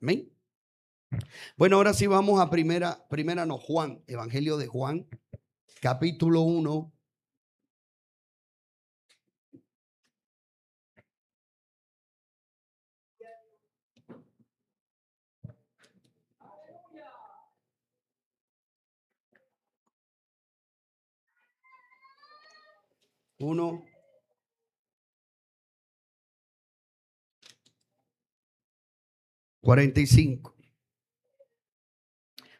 Amén. Bueno, ahora sí vamos a Juan, Evangelio de Juan, capítulo 1. Uno, 45.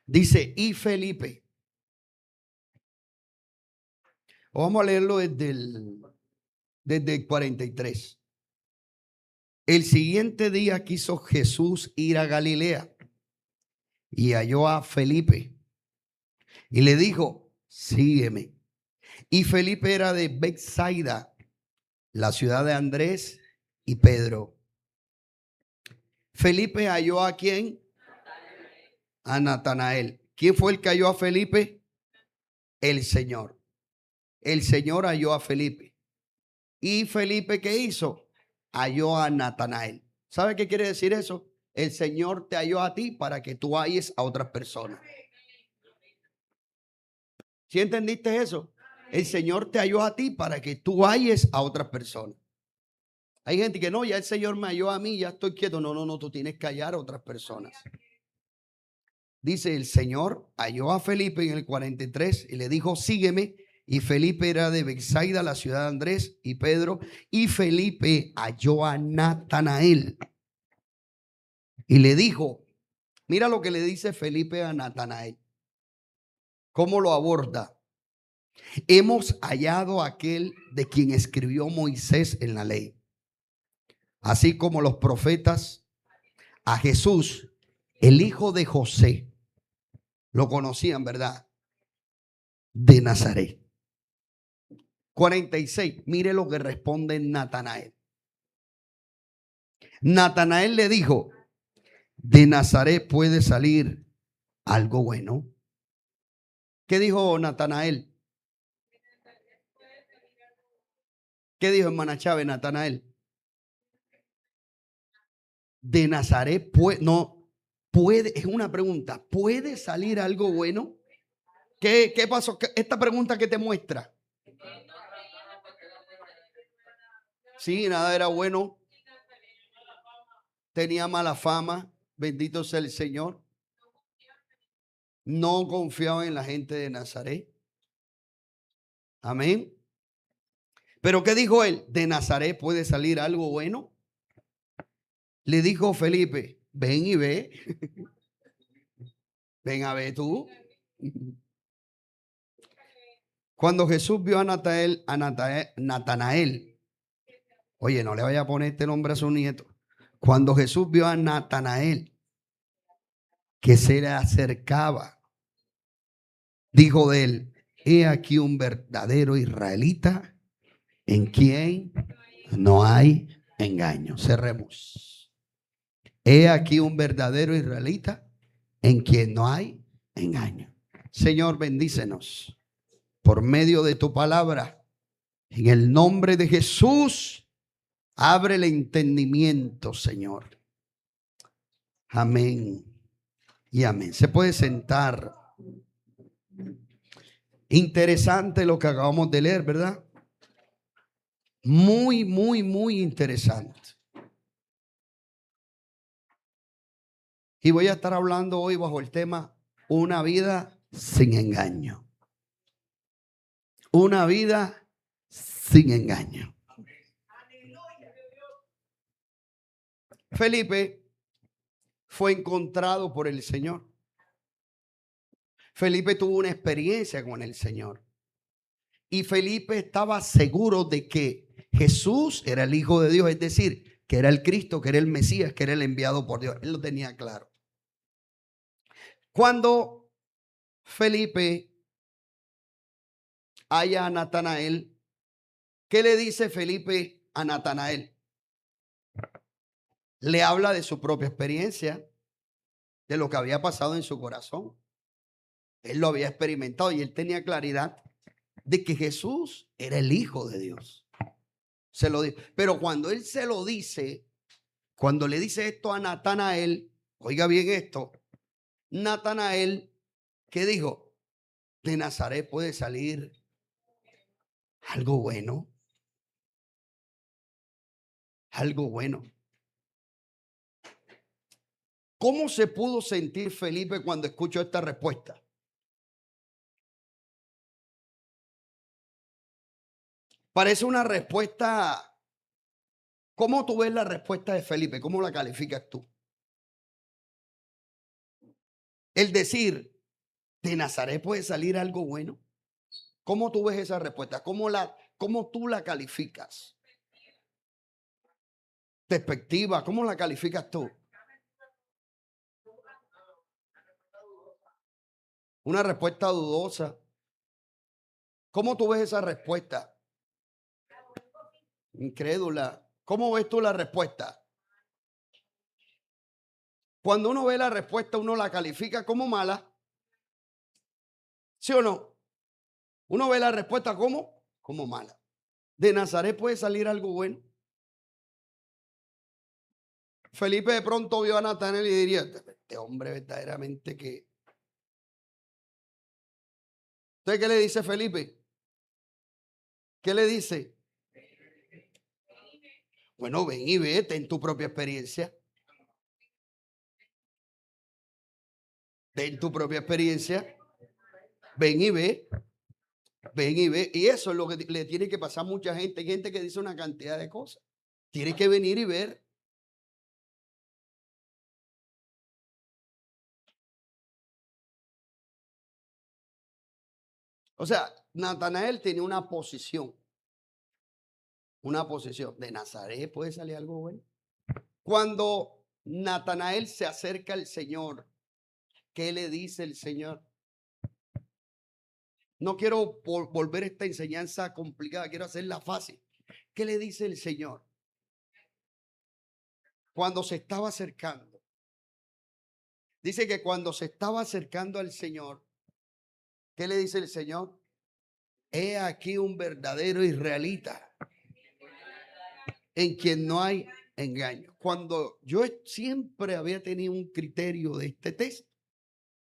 Dice, y Felipe. Vamos a leerlo desde el 43. El siguiente día quiso Jesús ir a Galilea y halló a Felipe y le dijo, sígueme. Y Felipe era de Betsaida, la ciudad de Andrés y Pedro. Felipe halló ¿a quién? A Natanael. ¿Quién fue el que halló a Felipe? El Señor. El Señor halló a Felipe. ¿Y Felipe qué hizo? Halló a Natanael. ¿Sabe qué quiere decir eso? El Señor te halló a ti para que tú halles a otras personas. ¿Sí entendiste eso? El Señor te halló a ti para que tú halles a otras personas. Hay gente que no, ya el Señor me halló a mí, ya estoy quieto. No, tú tienes que hallar a otras personas. Dice, el Señor halló a Felipe en el 43 y le dijo, sígueme. Y Felipe era de Betsaida, la ciudad de Andrés y Pedro. Y Felipe halló a Natanael y le dijo, mira lo que le dice Felipe a Natanael. ¿Cómo lo aborda? Hemos hallado a aquel de quien escribió Moisés en la ley, así como los profetas, a Jesús, el hijo de José. Lo conocían, ¿verdad? De Nazaret. 46. Mire lo que responde Natanael. Natanael le dijo, de Nazaret puede salir algo bueno. ¿Qué dijo Natanael? ¿Qué dijo hermana Chávez Natanael? De Nazaret puede, es una pregunta, ¿puede salir algo bueno? ¿Qué pasó? Esta pregunta que te muestra. Sí, nada era bueno. Tenía mala fama. Bendito sea el Señor. No confiaba en la gente de Nazaret. Amén. Pero ¿qué dijo él? De Nazaret puede salir algo bueno. Le dijo Felipe, ven y ve. Ven a ver tú. Cuando Jesús vio a Natanael, oye, no le vaya a poner este nombre a su nieto. Cuando Jesús vio a Natanael que se le acercaba, dijo de él, he aquí un verdadero israelita en quien no hay engaño. Cerremos. He aquí un verdadero israelita en quien no hay engaño. Señor, bendícenos por medio de tu palabra. En el nombre de Jesús, abre el entendimiento, Señor. Amén y amén. Se puede sentar. Interesante lo que acabamos de leer, ¿verdad? Muy, muy, muy interesante. Y voy a estar hablando hoy bajo el tema una vida sin engaño. Una vida sin engaño. Felipe fue encontrado por el Señor. Felipe tuvo una experiencia con el Señor. Y Felipe estaba seguro de que Jesús era el Hijo de Dios, es decir, que era el Cristo, que era el Mesías, que era el enviado por Dios. Él lo tenía claro. Cuando Felipe halla a Natanael, ¿qué le dice Felipe a Natanael? Le habla de su propia experiencia, de lo que había pasado en su corazón. Él lo había experimentado y él tenía claridad de que Jesús era el Hijo de Dios. Se lo dijo. Pero cuando él se lo dice, cuando le dice esto a Natanael, Oiga bien esto. Natanael, ¿qué dijo? De Nazaret puede salir algo bueno. Algo bueno. ¿Cómo se pudo sentir Felipe cuando escuchó esta respuesta? Parece una respuesta. ¿Cómo tú ves la respuesta de Felipe? ¿Cómo la calificas tú? El decir, de Nazaret puede salir algo bueno. ¿Cómo tú ves esa respuesta? ¿Cómo tú la calificas? Perspectiva, ¿cómo la calificas tú? Una respuesta dudosa. ¿Cómo tú ves esa respuesta? Incrédula. ¿Cómo ves tú la respuesta? Cuando uno ve la respuesta, uno la califica como mala. ¿Sí o no? Uno ve la respuesta como mala. De Nazaret puede salir algo bueno. Felipe de pronto vio a Natanael y diría, este hombre verdaderamente que... ¿Usted qué le dice Felipe? ¿Qué le dice? Bueno, ven y vete en tu propia experiencia. Ten tu propia experiencia. Ven y ve. Ven y ve. Y eso es lo que le tiene que pasar a mucha gente. Hay gente que dice una cantidad de cosas. Tiene que venir y ver. O sea, Natanael tenía una posición. Una posición. De Nazaret puede salir algo bueno. Cuando Natanael se acerca al Señor, ¿qué le dice el Señor? No quiero volver esta enseñanza complicada, quiero hacerla fácil. ¿Qué le dice el Señor? Cuando se estaba acercando. Dice que cuando se estaba acercando al Señor, ¿qué le dice el Señor? He aquí un verdadero israelita en quien no hay engaño. Cuando yo siempre había tenido un criterio de este texto,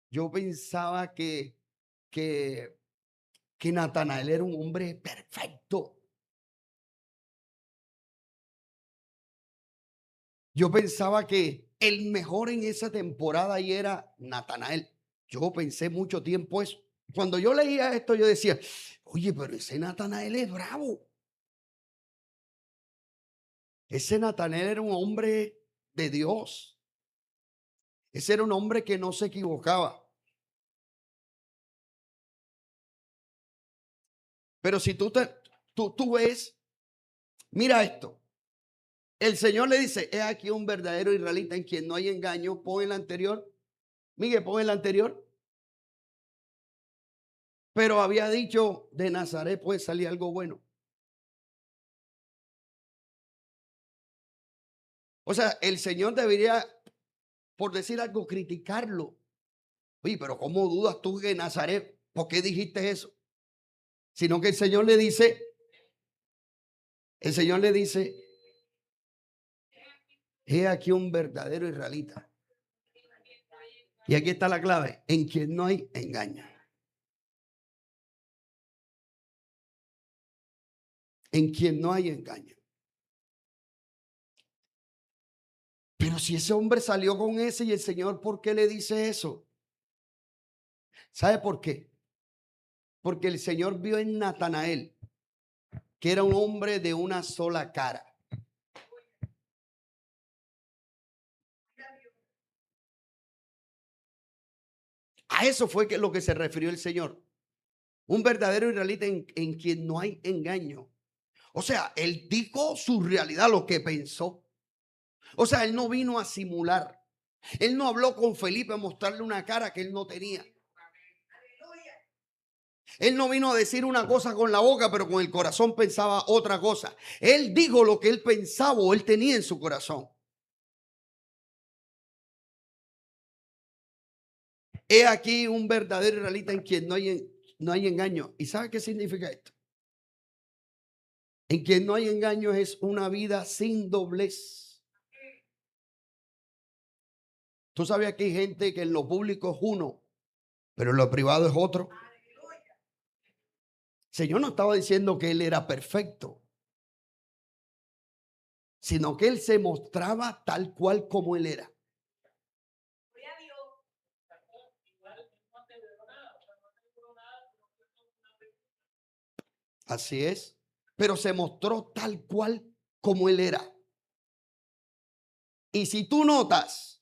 yo pensaba que, que Natanael era un hombre perfecto. Yo pensaba que el mejor en esa temporada ahí era Natanael. Yo pensé mucho tiempo eso. Cuando yo leía esto, yo decía, oye, pero ese Natanael es bravo. Ese Natanael era un hombre de Dios. Ese era un hombre que no se equivocaba. Pero si tú ves, mira esto. El Señor le dice, he aquí un verdadero israelita en quien no hay engaño. Pon el anterior. Miguel, pon el anterior. Pero había dicho, de Nazaret puede salir algo bueno. O sea, el Señor debería, por decir algo, criticarlo. Oye, pero ¿cómo dudas tú que Nazaret? ¿Por qué dijiste eso? Sino que el Señor le dice, he aquí un verdadero israelita. Y aquí está la clave, en quien no hay engaño. En quien no hay engaño. Pero si ese hombre salió con ese y el Señor, ¿por qué le dice eso? ¿Sabe por qué? Porque el Señor vio en Natanael que era un hombre de una sola cara. A eso fue lo que se refirió el Señor. Un verdadero israelita en quien no hay engaño. O sea, él dijo su realidad, lo que pensó. O sea, él no vino a simular. Él no habló con Felipe a mostrarle una cara que él no tenía. Él no vino a decir una cosa con la boca, pero con el corazón pensaba otra cosa. Él dijo lo que él pensaba o él tenía en su corazón. He aquí un verdadero israelita en quien no hay engaño. ¿Y sabe qué significa esto? En quien no hay engaño es una vida sin doblez. Tú sabías que hay gente que en lo público es uno, pero en lo privado es otro. El Señor no estaba diciendo que Él era perfecto, sino que Él se mostraba tal cual como Él era. Así es, pero se mostró tal cual como Él era. Y si tú notas,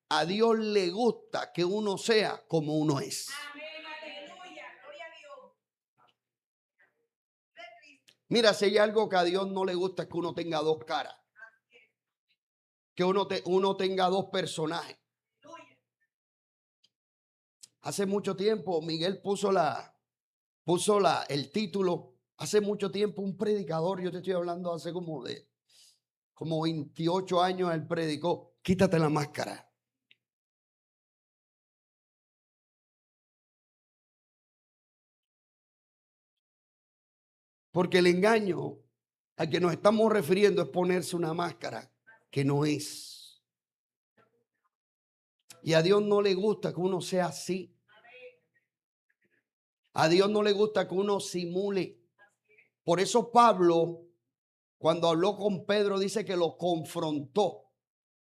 a Dios le gusta que uno sea como uno es. Mira, si hay algo que a Dios no le gusta es que uno tenga dos caras, que uno tenga dos personajes. Hace mucho tiempo Miguel puso el título. Hace mucho tiempo un predicador, yo te estoy hablando hace como 28 años, él predicó: quítate la máscara. Porque el engaño al que nos estamos refiriendo es ponerse una máscara que no es. Y a Dios no le gusta que uno sea así. A Dios no le gusta que uno simule. Por eso Pablo, cuando habló con Pedro, dice que lo confrontó.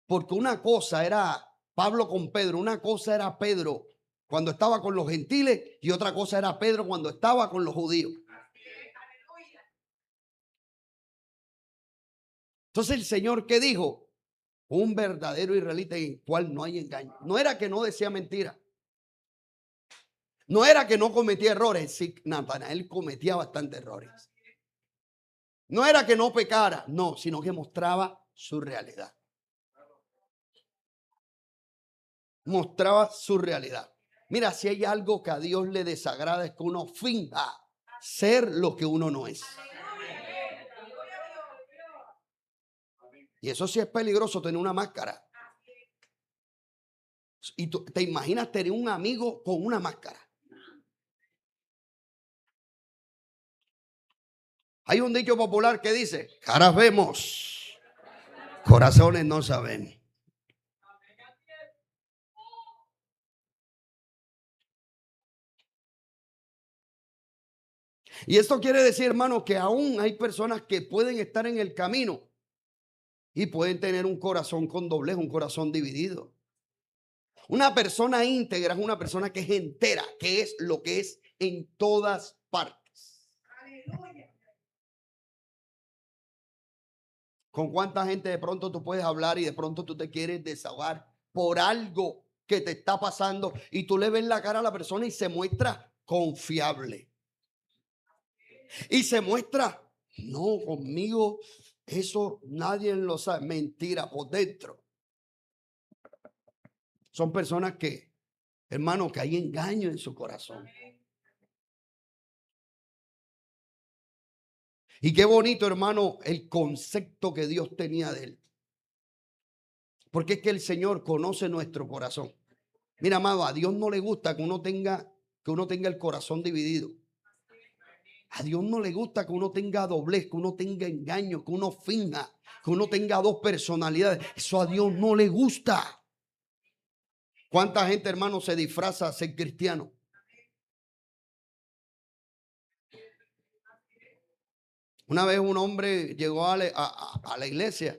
Porque una cosa era Pablo con Pedro, una cosa era Pedro cuando estaba con los gentiles y otra cosa era Pedro cuando estaba con los judíos. Entonces el Señor, ¿qué dijo? Un verdadero israelita en el cual no hay engaño. No era que no decía mentira. No era que no cometía errores. Sí, Natanael cometía bastantes errores. No era que no pecara, no, sino que mostraba su realidad. Mostraba su realidad. Mira, si hay algo que a Dios le desagrada es que uno finja ser lo que uno no es. Y eso sí es peligroso, tener una máscara. Y tú te imaginas tener un amigo con una máscara. Hay un dicho popular que dice: caras vemos, corazones no saben. Y esto quiere decir, hermano, que aún hay personas que pueden estar en el camino y pueden tener un corazón con doblez, un corazón dividido. Una persona íntegra es una persona que es entera, que es lo que es en todas partes. ¿Con cuánta gente de pronto tú puedes hablar y de pronto tú te quieres desahogar por algo que te está pasando y tú le ves la cara a la persona y se muestra confiable? Y se muestra: no, conmigo eso nadie lo sabe. Mentira, por dentro. Son personas que, hermano, que hay engaño en su corazón. Y qué bonito, hermano, el concepto que Dios tenía de él. Porque es que el Señor conoce nuestro corazón. Mira, amado, a Dios no le gusta que uno tenga el corazón dividido. A Dios no le gusta que uno tenga doblez, que uno tenga engaño, que uno finja, que uno tenga dos personalidades. Eso a Dios no le gusta. ¿Cuánta gente, hermano, se disfraza a ser cristiano? Una vez un hombre llegó a la iglesia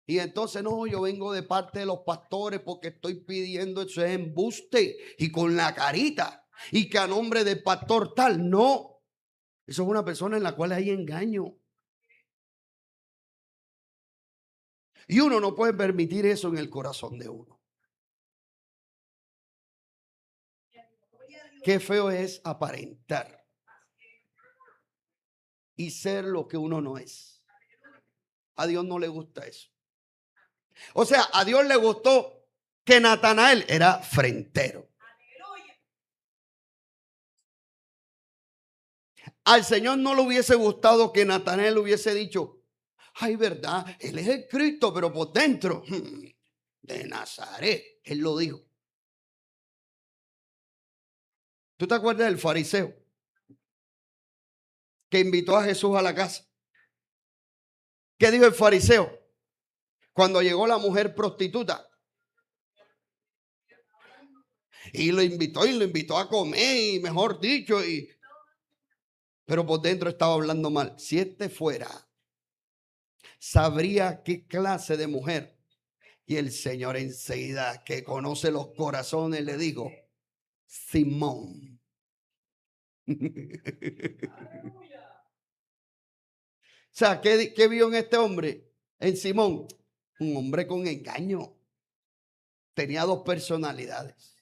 y entonces: no, yo vengo de parte de los pastores porque estoy pidiendo, eso es embuste, y con la carita, y que a nombre del pastor tal. No, eso es una persona en la cual hay engaño. Y uno no puede permitir eso en el corazón de uno. Qué feo es aparentar y ser lo que uno no es. A Dios no le gusta eso. O sea, a Dios le gustó que Natanael era frentero. Al Señor no le hubiese gustado que Natanael hubiese dicho: ay, verdad, él es el Cristo, pero por dentro, de Nazaret. Él lo dijo. ¿Tú te acuerdas del fariseo que invitó a Jesús a la casa? ¿Qué dijo el fariseo cuando llegó la mujer prostituta? Y lo invitó a comer, y mejor dicho, pero por dentro estaba hablando mal. Si este fuera, sabría qué clase de mujer. Y el Señor enseguida, que conoce los corazones, le dijo: Simón. O sea, ¿qué vio en este hombre? En Simón, un hombre con engaño. Tenía dos personalidades.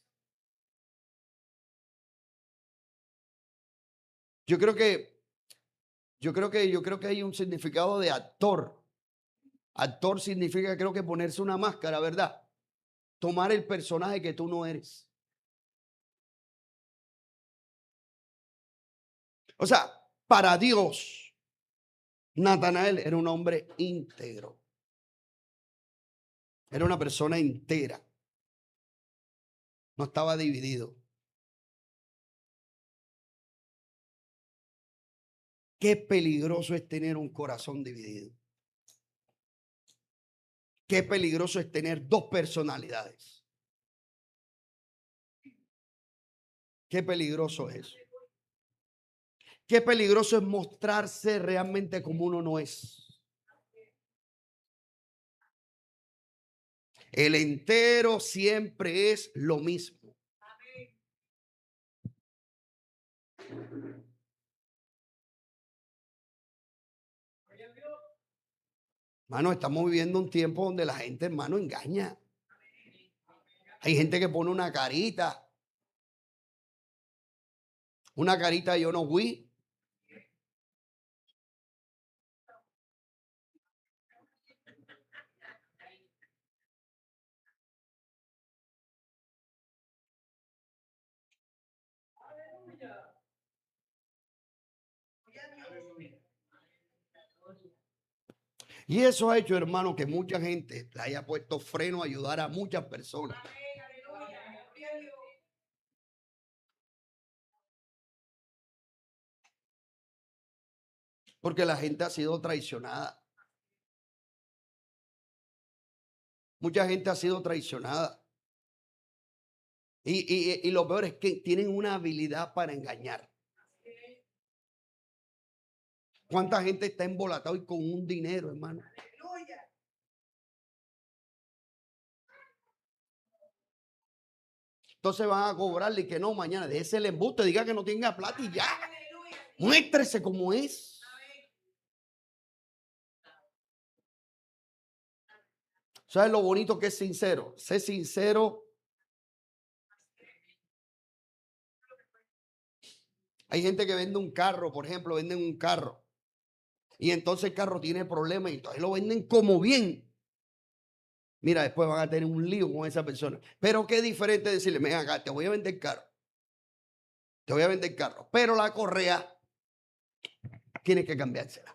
Yo creo que hay un significado de actor. Actor significa, creo que ponerse una máscara, ¿verdad? Tomar el personaje que tú no eres. O sea, para Dios, Natanael era un hombre íntegro. Era una persona entera. No estaba dividido. Qué peligroso es tener un corazón dividido. Qué peligroso es tener dos personalidades. Qué peligroso es eso. Qué peligroso es mostrarse realmente como uno no es. El entero siempre es lo mismo. Hermano, estamos viviendo un tiempo donde la gente, hermano, engaña. Hay gente que pone una carita yo no fui. Y eso ha hecho, hermano, que mucha gente le haya puesto freno a ayudar a muchas personas. Porque la gente ha sido traicionada. Mucha gente ha sido traicionada. Y lo peor es que tienen una habilidad para engañar. ¿Cuánta gente está embolatada y con un dinero, hermano? Entonces van a cobrarle que no, mañana déjese el embuste, diga que no tenga plata y ya. Muéstrese como es. ¿Sabes lo bonito que es sincero? Sé sincero. Hay gente que vende un carro, por ejemplo, venden un carro. Y entonces el carro tiene problemas y entonces lo venden como bien. Mira, después van a tener un lío con esa persona. Pero qué diferente decirle: ven acá, te voy a vender carro. Te voy a vender carro. Pero la correa tienes que cambiársela.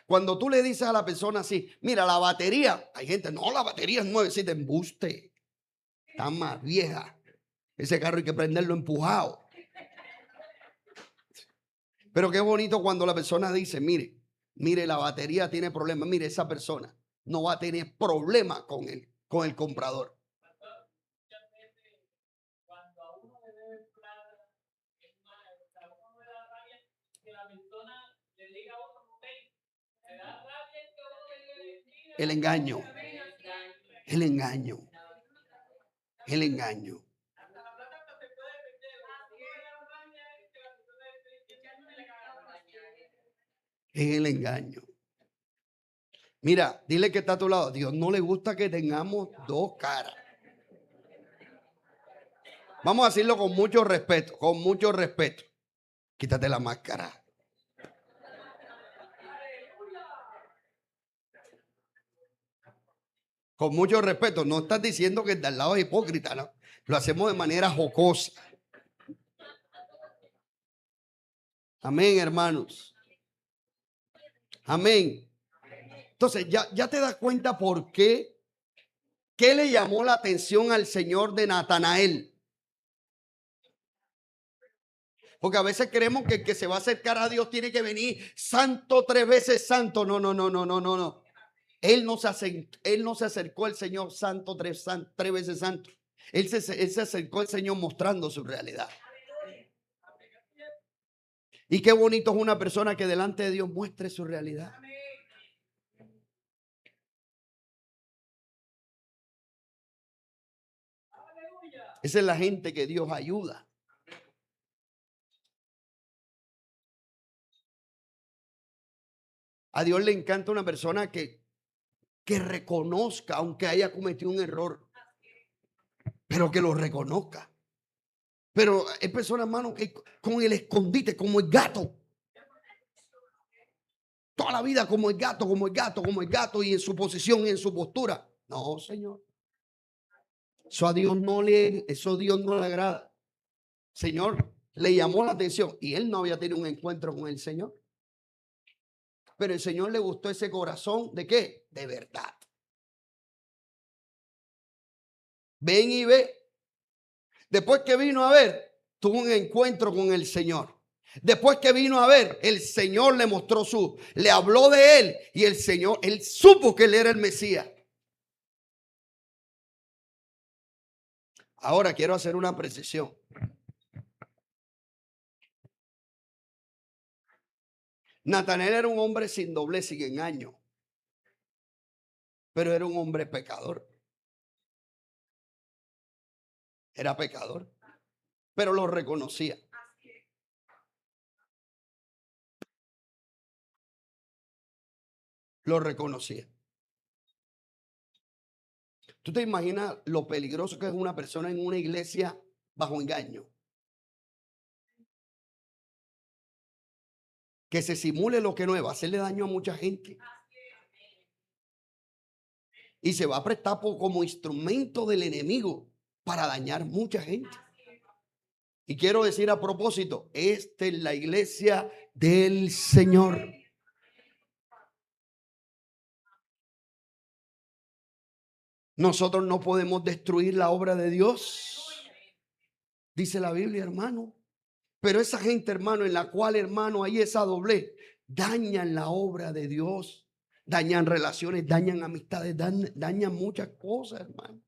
Cuando tú le dices a la persona así: mira, la batería, hay gente, no, la batería es nuevecita, embuste. Está más vieja. Ese carro hay que prenderlo empujado. Pero qué bonito cuando la persona dice: mire, la batería tiene problemas. Mire, esa persona no va a tener problema con el comprador. El engaño. El engaño. El engaño. Es el engaño. Mira, dile que está a tu lado: Dios no le gusta que tengamos dos caras. Vamos a decirlo con mucho respeto, con mucho respeto. Quítate la máscara. Con mucho respeto, no estás diciendo que el de al lado es hipócrita, ¿no? Lo hacemos de manera jocosa. Amén, hermanos. Amén. Entonces, ya te das cuenta por qué le llamó la atención al Señor de Natanael. Porque a veces creemos que el que se va a acercar a Dios tiene que venir santo 3 veces santo. No, no, no, no, no, no, no. Él no se acercó al Señor santo 3 veces santo. Él se acercó al Señor mostrando su realidad. Y qué bonito es una persona que delante de Dios muestre su realidad. Esa es la gente que Dios ayuda. A Dios le encanta una persona que reconozca, aunque haya cometido un error, pero que lo reconozca. Pero hay personas, hermano, que con el escondite, como el gato. Toda la vida como el gato, como el gato, como el gato, y en su posición y en su postura. No, Señor. Eso a Dios eso a Dios no le agrada. Señor, le llamó la atención y él no había tenido un encuentro con el Señor. Pero el Señor le gustó ese corazón de qué? De verdad. Ven y ve. Después que vino a ver, tuvo un encuentro con el Señor. Después que vino a ver, el Señor le mostró le habló de él y el Señor, él supo que él era el Mesías. Ahora quiero hacer una precisión. Natanael era un hombre sin doblez, sin engaño, pero era un hombre pecador. Era pecador, pero lo reconocía. Lo reconocía. ¿Tú te imaginas lo peligroso que es una persona en una iglesia bajo engaño? Que se simule lo que no es, va a hacerle daño a mucha gente. Y se va a prestar como instrumento del enemigo para dañar mucha gente. Y quiero decir a propósito, esta es la iglesia del Señor. Nosotros no podemos destruir la obra de Dios, dice la Biblia, hermano. Pero esa gente, hermano, en la cual, hermano, hay esa doblez, dañan la obra de Dios, dañan relaciones, dañan amistades, dañan muchas cosas, hermano.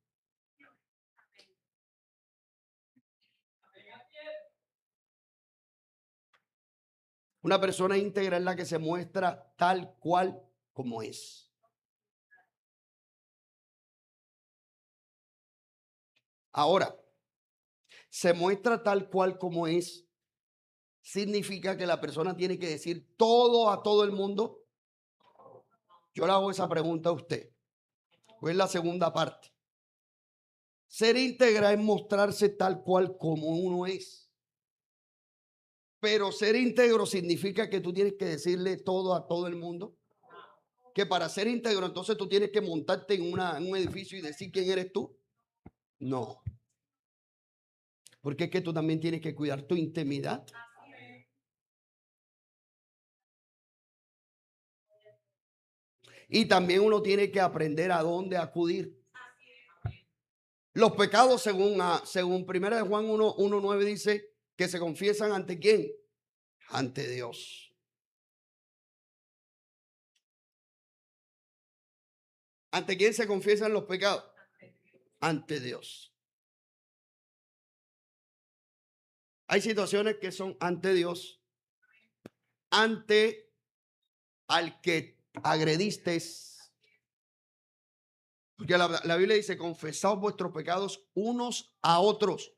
Una persona íntegra es la que se muestra tal cual como es. Ahora, se muestra tal cual como es, significa que la persona tiene que decir todo a todo el mundo. Yo le hago esa pregunta a usted. Pues la segunda parte. Ser íntegra es mostrarse tal cual como uno es. Pero ser íntegro significa que tú tienes que decirle todo a todo el mundo. Que para ser íntegro entonces tú tienes que montarte en un edificio y decir quién eres tú. No. Porque es que tú también tienes que cuidar tu intimidad. Y también uno tiene que aprender a dónde acudir. Los pecados según 1 de Juan 1:9 dice que se confiesan ante quién? Ante Dios. ¿Ante quién se confiesan los pecados? Ante Dios. Hay situaciones que son ante Dios, ante al que agrediste. Porque la Biblia dice, confesaos vuestros pecados unos a otros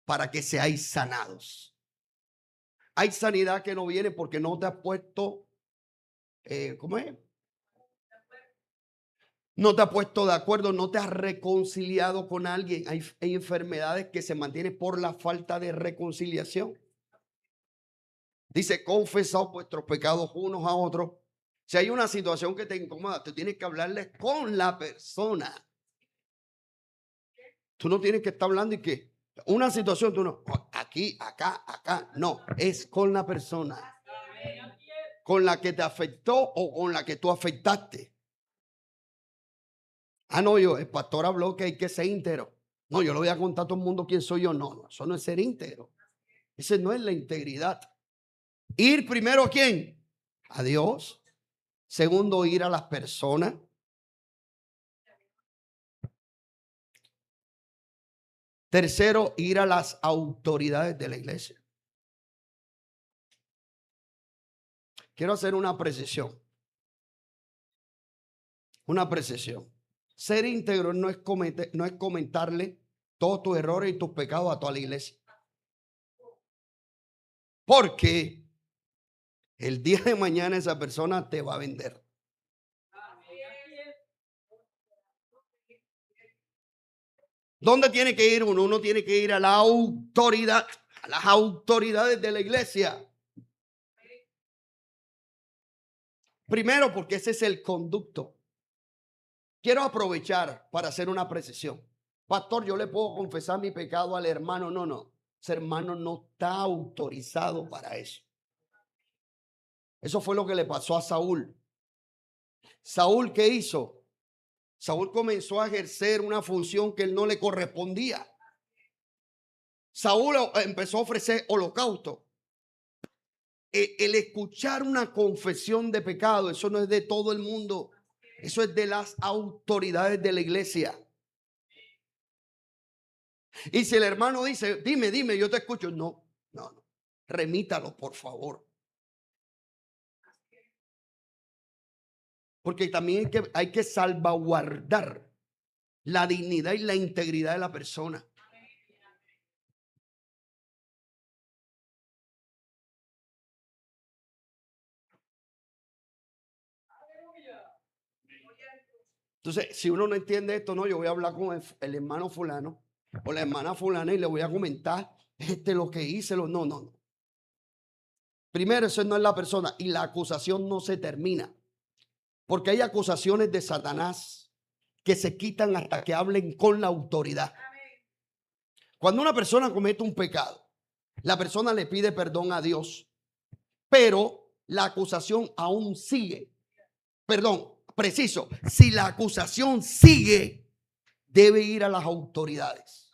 para que seáis sanados. Hay sanidad que no viene porque no te has puesto, ¿cómo es? No te has puesto de acuerdo, no te has reconciliado con alguien. Hay enfermedades que se mantienen por la falta de reconciliación. Dice, confesaos vuestros pecados unos a otros. Si hay una situación que te incomoda, tú tienes que hablarle con la persona. Tú no tienes que estar hablando y que una situación, tú no, aquí, acá, acá, no, es con la persona con la que te afectó o con la que tú afectaste. Ah, no, el pastor habló que hay que ser íntegro. No, yo le voy a contar a todo el mundo quién soy yo. No, eso no es ser íntegro. Ese no es la integridad. Ir primero a quién? A Dios. Segundo, ir a las personas. Tercero, ir a las autoridades de la iglesia. Quiero hacer una precisión. Una precisión. Ser íntegro no es comentarle todos tus errores y tus pecados a toda la iglesia. Porque el día de mañana esa persona te va a vender. ¿Dónde tiene que ir uno? Uno tiene que ir a la autoridad, a las autoridades de la iglesia. Primero, porque ese es el conducto. Quiero aprovechar para hacer una precisión. Pastor, yo le puedo confesar mi pecado al hermano. No. Ese hermano no está autorizado para eso. Eso fue lo que le pasó a Saúl. Saúl, ¿qué hizo? Saúl comenzó a ejercer una función que él no le correspondía. Saúl empezó a ofrecer holocausto. El escuchar una confesión de pecado, eso no es de todo el mundo. Eso es de las autoridades de la iglesia. Y si el hermano dice, dime, yo te escucho. No. Remítalo, por favor. Porque también hay que salvaguardar la dignidad y la integridad de la persona. Entonces, si uno no entiende esto, no, yo voy a hablar con el hermano fulano o la hermana fulana y le voy a comentar lo que hice. No. Primero, eso no es la persona y la acusación no se termina. Porque hay acusaciones de Satanás que se quitan hasta que hablen con la autoridad. Cuando una persona comete un pecado, la persona le pide perdón a Dios, pero la acusación aún sigue. Preciso, si la acusación sigue, debe ir a las autoridades.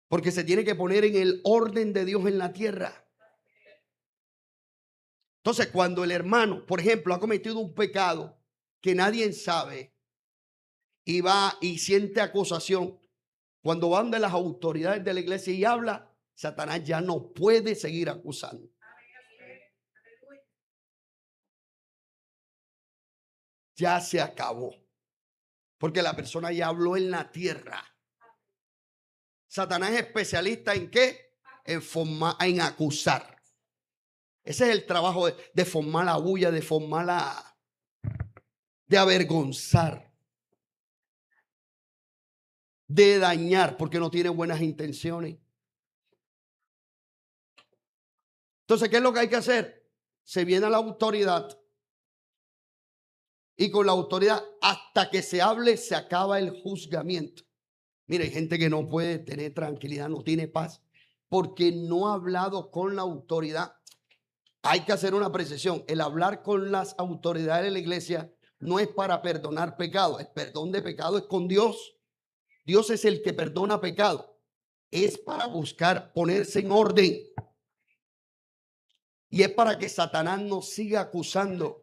Porque se tiene que poner en el orden de Dios en la tierra. Entonces, cuando el hermano, por ejemplo, ha cometido un pecado que nadie sabe y va y siente acusación, cuando van de las autoridades de la iglesia y habla, Satanás ya no puede seguir acusando. Ya se acabó. Porque la persona ya habló en la tierra. Satanás es especialista ¿en qué? En acusar. Ese es el trabajo de formar la bulla, de avergonzar, de dañar, porque no tiene buenas intenciones. Entonces, ¿qué es lo que hay que hacer? Se viene a la autoridad y con la autoridad, hasta que se hable, se acaba el juzgamiento. Mire, hay gente que no puede tener tranquilidad, no tiene paz, porque no ha hablado con la autoridad. Hay que hacer una precisión. El hablar con las autoridades de la iglesia no es para perdonar pecado. El perdón de pecado es con Dios. Dios es el que perdona pecado. Es para buscar ponerse en orden. Y es para que Satanás nos siga acusando.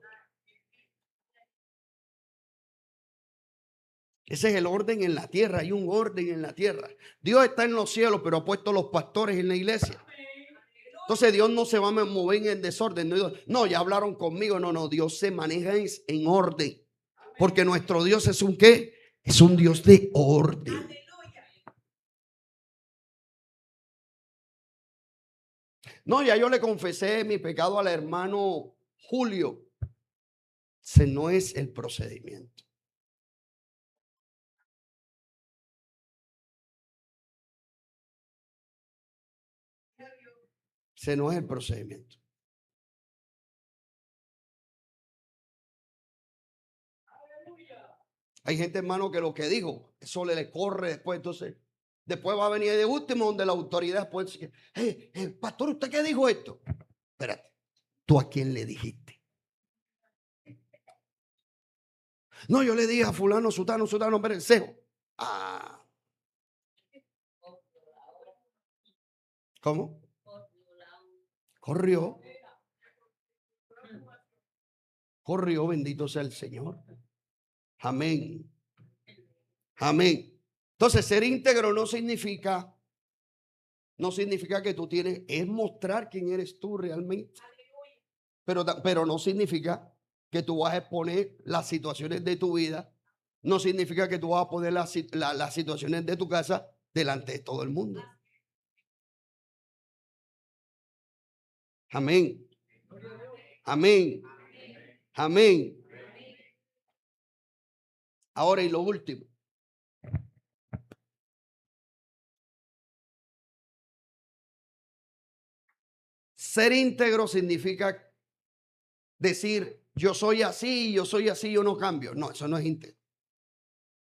Ese es el orden en la tierra. Hay un orden en la tierra. Dios está en los cielos, pero ha puesto los pastores en la iglesia. Entonces Dios no se va a mover en desorden. No, ya hablaron conmigo. No, Dios se maneja en orden. Porque nuestro Dios es un ¿qué? Es un Dios de orden. No, ya yo le confesé mi pecado al hermano Julio. Ese no es el procedimiento. Ese no es el procedimiento. Hay gente, hermano, que lo que dijo, eso le corre después. Entonces, después va a venir de último donde la autoridad después dice, pastor, ¿usted qué dijo esto? Espérate, ¿tú a quién le dijiste? No, yo le dije a fulano, sutano, perencejo. Ah. ¿Cómo? Corrió. Corrió, bendito sea el Señor. Amén. Amén. Entonces, ser íntegro no significa que tú tienes, es mostrar quién eres tú realmente. Pero no significa que tú vas a exponer las situaciones de tu vida. No significa que tú vas a poner las situaciones de tu casa delante de todo el mundo. Amén. Amén. Amén. Ahora y lo último. Ser íntegro significa decir, yo soy así, yo no cambio. No, eso no es íntegro.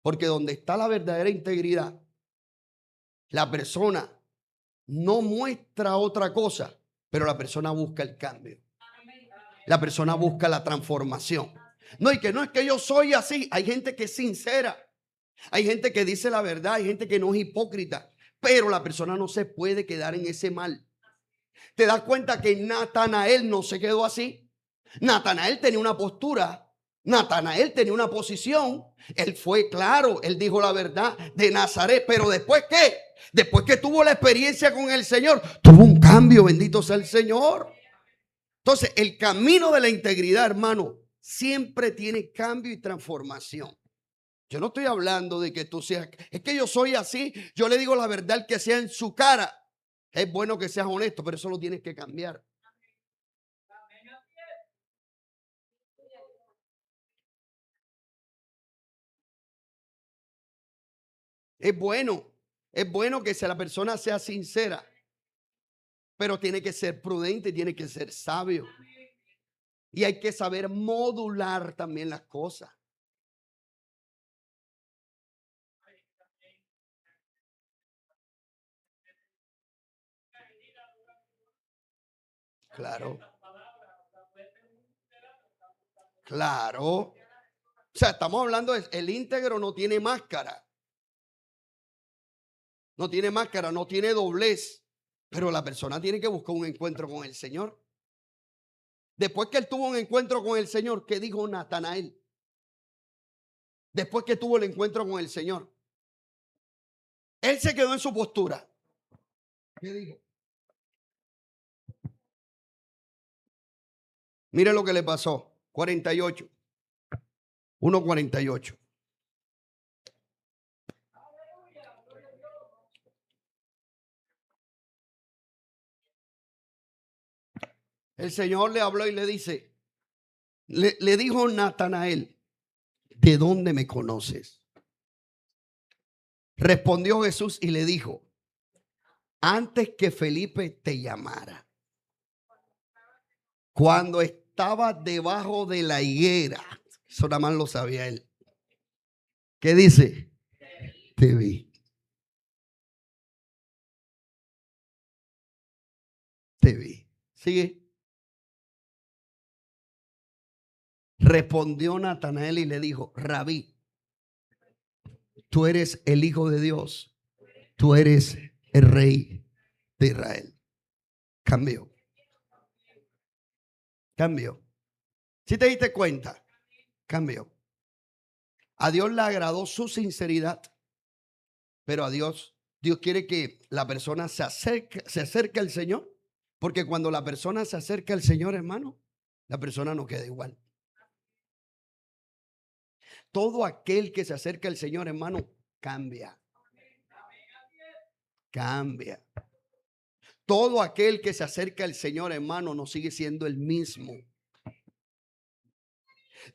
Porque donde está la verdadera integridad, la persona no muestra otra cosa, pero la persona busca el cambio. La persona busca la transformación. No, y que no es que yo soy así. Hay gente que es sincera. Hay gente que dice la verdad. Hay gente que no es hipócrita. Pero la persona no se puede quedar en ese mal. ¿Te das cuenta que Natanael no se quedó así? Natanael tenía una postura. Natanael tenía una posición. Él fue claro. Él dijo la verdad de Nazaret. Pero después, ¿qué? Después que tuvo la experiencia con el Señor, tuvo un cambio. Bendito sea el Señor. Entonces, el camino de la integridad, hermano, siempre tiene cambio y transformación. Yo no estoy hablando de que tú seas, es que yo soy así, yo le digo la verdad al que sea en su cara. Es bueno que seas honesto, pero eso lo tienes que cambiar. Es bueno que la persona sea sincera, pero tiene que ser prudente, tiene que ser sabio. Y hay que saber modular también las cosas. Claro, claro. O sea, estamos hablando de el íntegro no tiene máscara. No tiene máscara, no tiene doblez. Pero la persona tiene que buscar un encuentro con el Señor. Después que él tuvo un encuentro con el Señor, ¿qué dijo Natanael? Después que tuvo el encuentro con el Señor, él se quedó en su postura. ¿Qué dijo? Mire lo que le pasó. 48. 1:48. El Señor le habló y le dice, le dijo Natanael, ¿de dónde me conoces? Respondió Jesús y le dijo, antes que Felipe te llamara, cuando estaba debajo de la higuera, eso nada más lo sabía él. ¿Qué dice? Te vi. Te vi. Sigue. Respondió Natanael y le dijo, Rabí, tú eres el Hijo de Dios, tú eres el Rey de Israel. Cambió. Cambió. ¿Sí te diste cuenta? Cambió. A Dios le agradó su sinceridad, pero a Dios quiere que la persona se acerque al Señor, porque cuando la persona se acerca al Señor, hermano, la persona no queda igual. Todo aquel que se acerca al Señor, hermano, cambia. Cambia. Todo aquel que se acerca al Señor, hermano, no sigue siendo el mismo.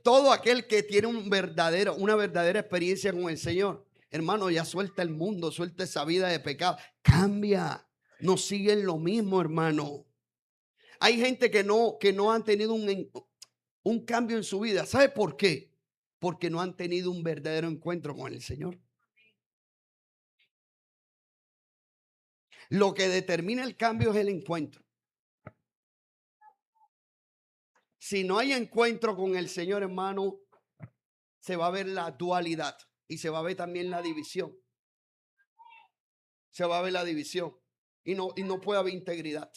Todo aquel que tiene una verdadera experiencia con el Señor, hermano, ya suelta el mundo, suelta esa vida de pecado. Cambia. No siguen lo mismo, hermano. Hay gente que no han tenido un cambio en su vida. ¿Sabe por qué? Porque no han tenido un verdadero encuentro con el Señor. Lo que determina el cambio es el encuentro. Si no hay encuentro con el Señor, hermano, se va a ver la dualidad y se va a ver también la división. Se va a ver la división y no puede haber integridad.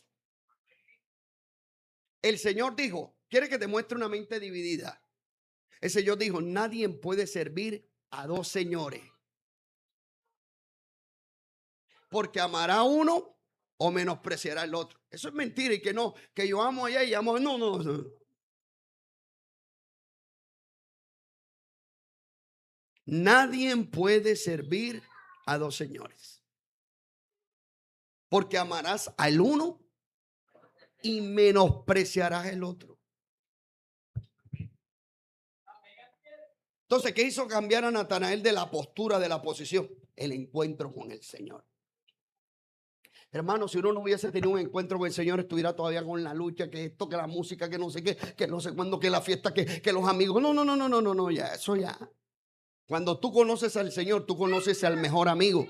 El Señor dijo, quiere que te muestre una mente dividida. El Señor dijo, nadie puede servir a dos señores. Porque amará a uno o menospreciará al otro. Eso es mentira y que no, que yo amo allá y amo. No, no, no. Nadie puede servir a dos señores. Porque amarás al uno y menospreciarás el otro. Entonces, ¿qué hizo cambiar a Natanael de la postura, de la posición? El encuentro con el Señor. Hermano, si uno no hubiese tenido un encuentro con el Señor, estuviera todavía con la lucha, que esto, que la música, que no sé qué, que no sé cuándo, que la fiesta, que los amigos. No, no, no, no, no, no, no, ya, eso ya. Cuando tú conoces al Señor, tú conoces al mejor amigo.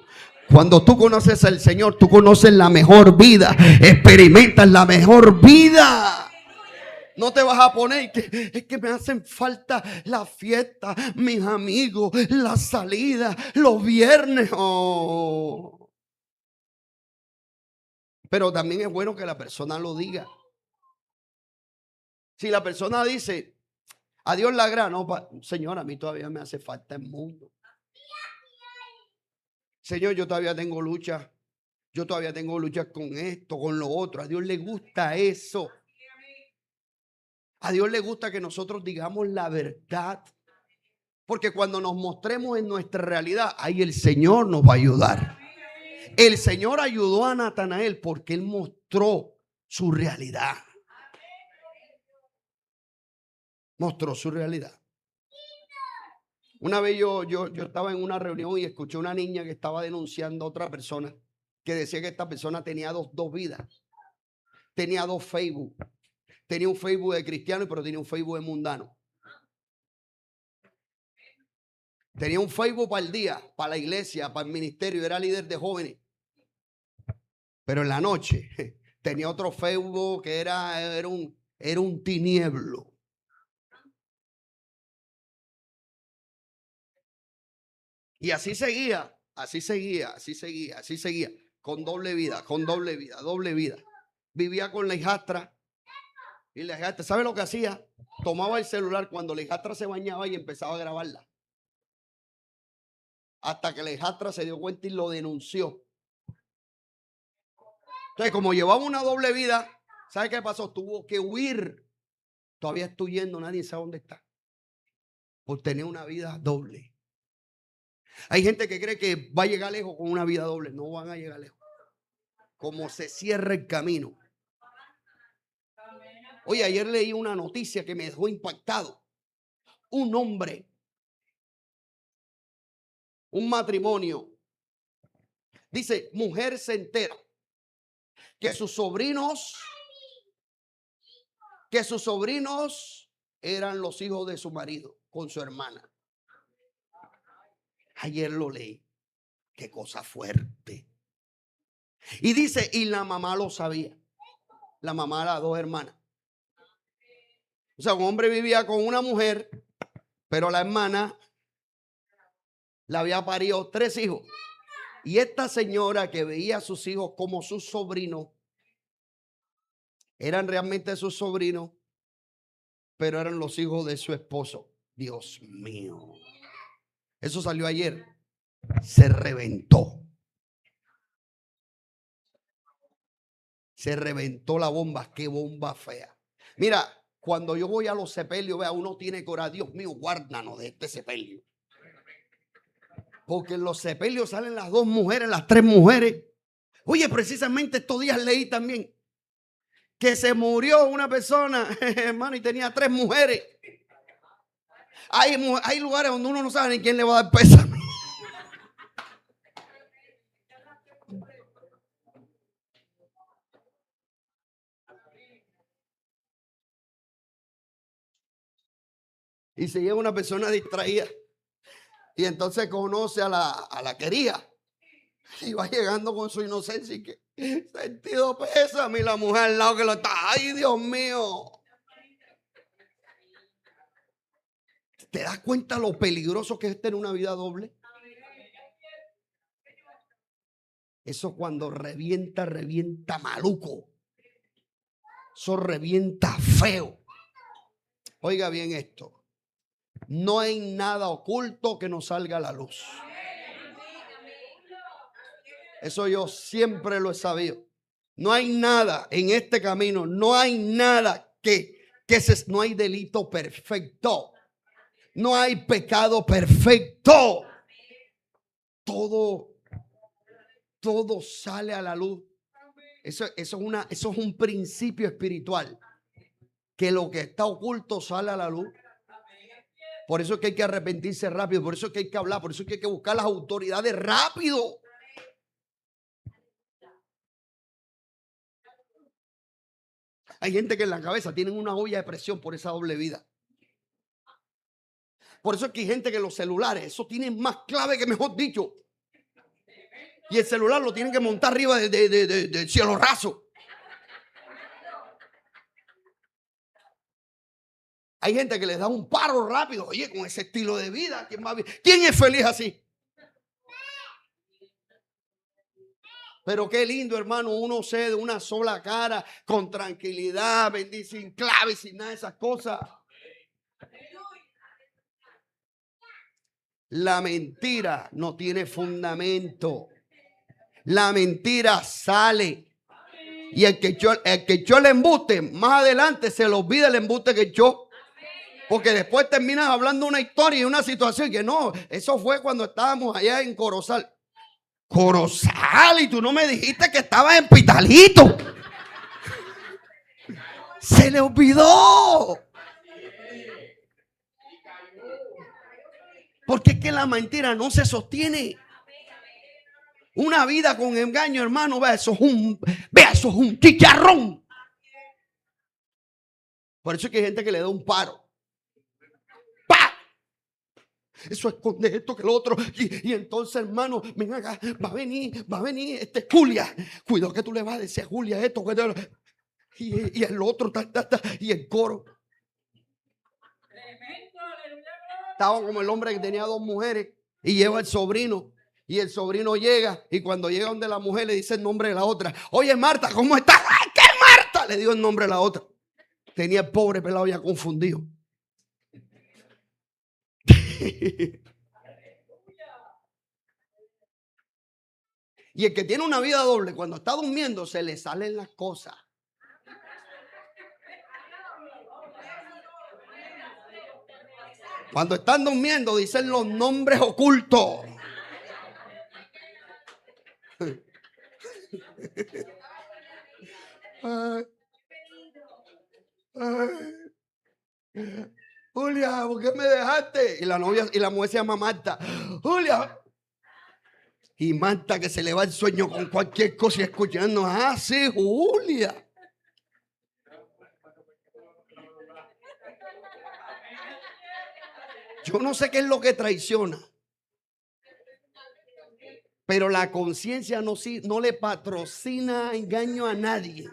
Cuando tú conoces al Señor, tú conoces la mejor vida. Experimentas la mejor vida. No te vas a poner que es que me hacen falta la fiesta, mis amigos, la salida, los viernes. Oh. Pero también es bueno que la persona lo diga. Si la persona dice, a Dios la agrada, no, Señor, a mí todavía me hace falta el mundo. Señor, yo todavía tengo lucha. Yo todavía tengo lucha con esto, con lo otro. A Dios le gusta eso. A Dios le gusta que nosotros digamos la verdad. Porque cuando nos mostremos en nuestra realidad, ahí el Señor nos va a ayudar. El Señor ayudó a Natanael porque él mostró su realidad. Mostró su realidad. Una vez yo estaba en una reunión y escuché a una niña que estaba denunciando a otra persona que decía que esta persona tenía dos vidas. Tenía dos Facebook. Tenía un Facebook de cristiano, pero tenía un Facebook de mundano. Tenía un Facebook para el día, para la iglesia, para el ministerio, era líder de jóvenes. Pero en la noche tenía otro Facebook que era un tinieblo. Y así seguía, así seguía, así seguía, así seguía, con doble vida, con doble vida, doble vida. Vivía con la hijastra y la hijastra, ¿sabe lo que hacía? Tomaba el celular cuando la hijastra se bañaba y empezaba a grabarla. Hasta que la hijastra se dio cuenta y lo denunció. Entonces, como llevaba una doble vida, ¿sabe qué pasó? Tuvo que huir. Todavía estoy huyendo, nadie sabe dónde está. Por tener una vida doble. Hay gente que cree que va a llegar lejos con una vida doble. No van a llegar lejos. Como se cierra el camino. Oye, ayer leí una noticia que me dejó impactado. Un hombre, un matrimonio, dice, mujer se entera que sus sobrinos eran los hijos de su marido con su hermana. Ayer lo leí. Qué cosa fuerte. Y dice, y la mamá lo sabía. La mamá de las dos hermanas. O sea, un hombre vivía con una mujer, pero la hermana le había parido 3 hijos. Y esta señora que veía a sus hijos como sus sobrinos, eran realmente sus sobrinos, pero eran los hijos de su esposo. Dios mío. Eso salió ayer. Se reventó. Se reventó la bomba. Qué bomba fea. Mira, cuando yo voy a los sepelios, vea, uno tiene que orar, Dios mío, guárdanos de este sepelio. Porque en los sepelios salen las 2 mujeres, las 3 mujeres. Oye, precisamente estos días leí también que se murió una persona, hermano, y tenía 3 mujeres. Hay lugares donde uno no sabe ni quién le va a dar pésame. Y se lleva una persona distraída. Y entonces conoce a la querida. Y va llegando con su inocencia y que sentido pésame. Y la mujer al lado que lo está. Ay, Dios mío. ¿Te das cuenta lo peligroso que es tener una vida doble? Eso cuando revienta maluco. Eso revienta feo. Oiga bien esto. No hay nada oculto que no salga a la luz. Eso yo siempre lo he sabido. No hay nada en este camino, no hay nada no hay delito perfecto. No hay pecado perfecto. Todo sale a la luz. Eso es un principio espiritual. Que lo que está oculto sale a la luz. Por eso es que hay que arrepentirse rápido. Por eso es que hay que hablar. Por eso es que hay que buscar las autoridades rápido. Hay gente que en la cabeza tienen una olla de presión por esa doble vida. Por eso es que hay gente que los celulares, eso tiene más clave que mejor dicho. Y el celular lo tienen que montar arriba del cielo raso. Hay gente que les da un paro rápido. Oye, con ese estilo de vida, ¿quién es feliz así? Pero qué lindo, hermano, uno se de una sola cara, con tranquilidad, sin clave, sin nada de esas cosas. La mentira no tiene fundamento. La mentira sale. Y el que echó el embuste, más adelante se le olvida el embuste que echó. Porque después terminas hablando una historia y una situación que no, eso fue cuando estábamos allá en Corozal. Corozal, y tú no me dijiste que estabas en Pitalito. Se le olvidó. Porque es que la mentira no se sostiene. Una vida con engaño, hermano, vea, eso es un chicharrón. Por eso es que hay gente que le da un paro. ¡Pah! Eso esconde esto que lo otro. Y entonces, hermano, ven acá, va a venir Julia. Cuidado que tú le vas a decir a Julia esto. Y el otro, y el coro. Estaba como el hombre que tenía 2 mujeres y lleva al sobrino. Y el sobrino llega y cuando llega donde la mujer le dice el nombre de la otra. Oye, Marta, ¿cómo estás? ¡Ay, qué Marta! Le dio el nombre de la otra. Tenía el pobre pelado ya confundido. Y el que tiene una vida doble, cuando está durmiendo, se le salen las cosas. Cuando están durmiendo, dicen los nombres ocultos. Ay, ay. Julia, ¿por qué me dejaste? Y la mujer se llama Marta. Julia. Y Marta que se le va el sueño con cualquier cosa y escuchando. Ah, sí, Julia. Yo no sé qué es lo que traiciona. Pero la conciencia no le patrocina engaño a nadie.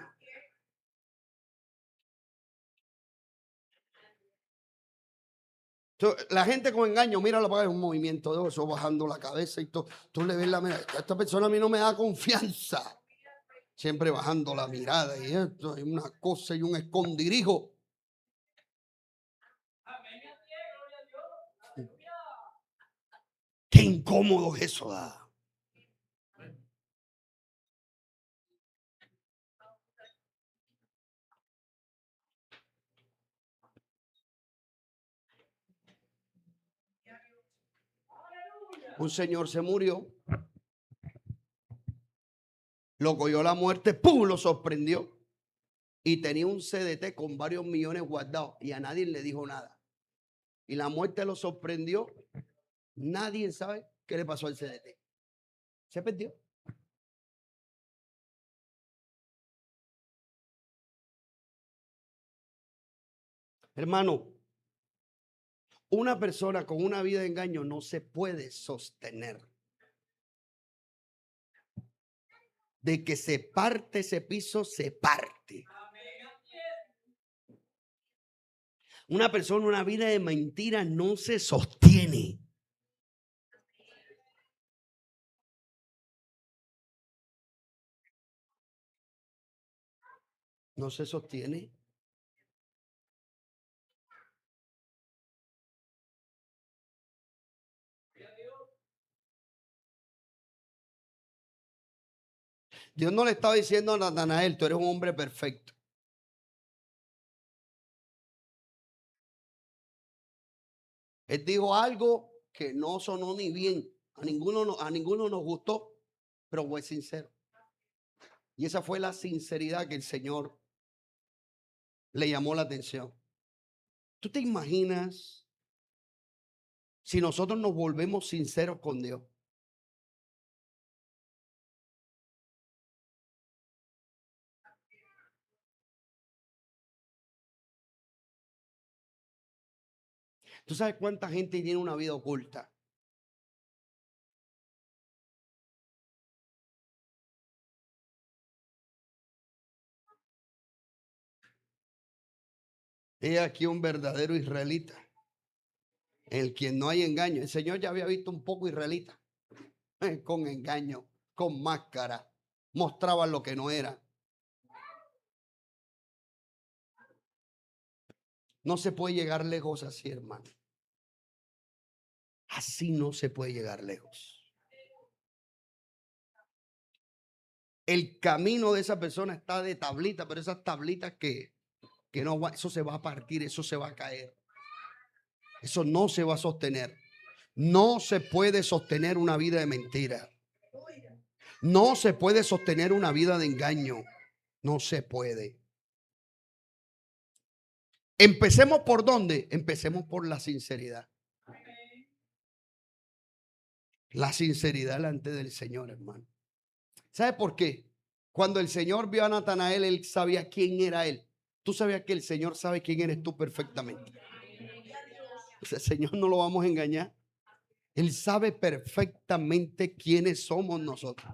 La gente con engaño, míralo para un movimiento de eso, bajando la cabeza y todo. Tú le ves la mirada. Esta persona a mí no me da confianza. Siempre bajando la mirada y esto, hay una cosa y un escondirijo. Qué incómodo es eso, da. Un señor se murió, lo cogió la muerte, ¡pum!, lo sorprendió. Y tenía un CDT con varios millones guardados y a nadie le dijo nada. Y la muerte lo sorprendió. Nadie sabe qué le pasó al CDT. Se perdió. Hermano, una persona con una vida de engaño no se puede sostener. De que se parte ese piso, se parte. Una persona, una vida de mentira no se sostiene. No se sostiene. Dios no le estaba diciendo a Natanael, tú eres un hombre perfecto. Él dijo algo que no sonó ni bien. A ninguno nos gustó, pero fue sincero. Y esa fue la sinceridad que el Señor le llamó la atención. ¿Tú te imaginas si nosotros nos volvemos sinceros con Dios? ¿Tú sabes cuánta gente tiene una vida oculta? He aquí un verdadero israelita, en el quien no hay engaño. El Señor ya había visto un poco israelita, con engaño, con máscara, mostraban lo que no era. No se puede llegar lejos así, hermano. Así no se puede llegar lejos. El camino de esa persona está de tablita, pero esas tablitas que no va, eso se va a partir, eso se va a caer. Eso no se va a sostener. No se puede sostener una vida de mentira. No se puede sostener una vida de engaño. No se puede. Empecemos por dónde? Empecemos por la sinceridad. La sinceridad delante del Señor, hermano. ¿Sabe por qué? Cuando el Señor vio a Natanael, él sabía quién era él. Tú sabías que el Señor sabe quién eres tú perfectamente. O sea, el Señor no lo vamos a engañar. Él sabe perfectamente quiénes somos nosotros.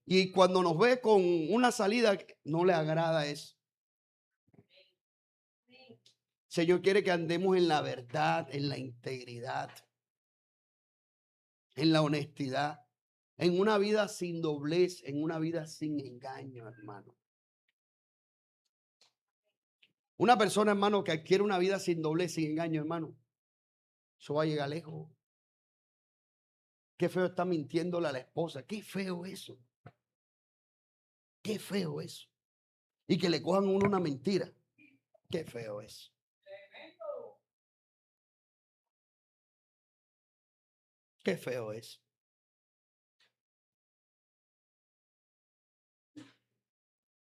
Y cuando nos ve con una salida, no le agrada eso. El Señor quiere que andemos en la verdad, en la integridad, en la honestidad, en una vida sin doblez, en una vida sin engaño, hermano. Una persona, hermano, que adquiere una vida sin doblez, sin engaño, hermano, eso va a llegar lejos. Qué feo está mintiéndole a la esposa. Qué feo eso. Qué feo eso. Y que le cojan a uno una mentira. Qué feo eso. Qué feo eso.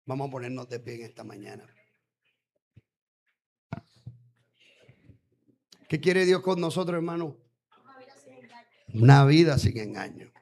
Vamos a ponernos de pie en esta mañana. ¿Qué quiere Dios con nosotros, hermano? Una vida sin engaño.